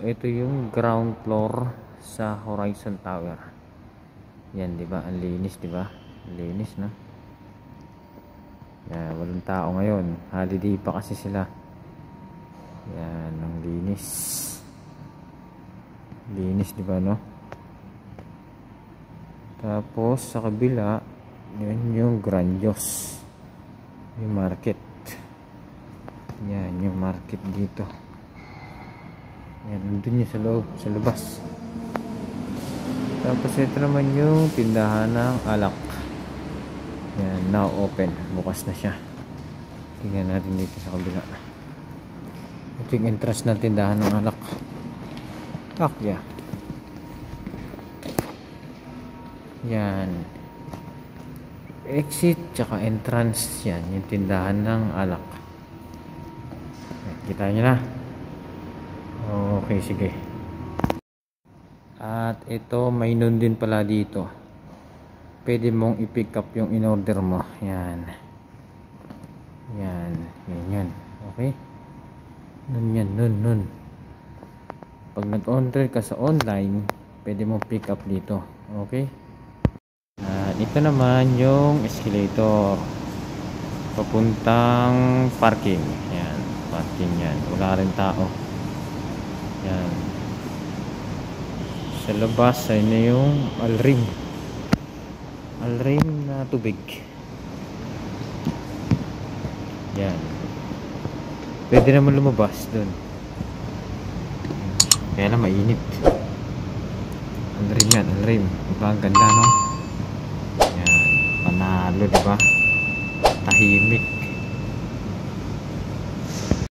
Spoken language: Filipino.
ito yung ground floor sa Horizon Tower. Yan, di ba? Ang linis, di ba? Ang linis, no? Yan, walang tao ngayon. Holiday pa kasi sila. Yan, ang linis. Linis, di ba, no? Tapos sa kabila, yan yung Grandios, yung market. Yan yung market dito. Yan, nandun yun sa loob, sa labas. Tapos ito naman yung tindahan ng alak. Yan, now open. Bukas na siya. Tingnan natin dito sa kabila. Ito yung entrance ng tindahan ng alak. Takya. Yan. Exit tsaka entrance. Yan, yung tindahan ng alak. Kita nyo na. Okay, sige. At ito, may nun din pala dito. Pwede mong i-pick up yung in-order mo. Yan. Yan. Yan. Okay? Nun yan. Nun. Pag nag-order ka sa online, pwede mong pick up dito. Okay? At ito naman yung escalator. Papuntang parking. Yan. Parking yan. Wala rin tao. Yan. Sa labas ay na yung Alrim na tubig. Yan. Pwede naman lumabas dun. Kaya lang mainit. Alrim yan. Alrim. Diba ang ganda, no? Yan. Panalo, diba? Tahimik.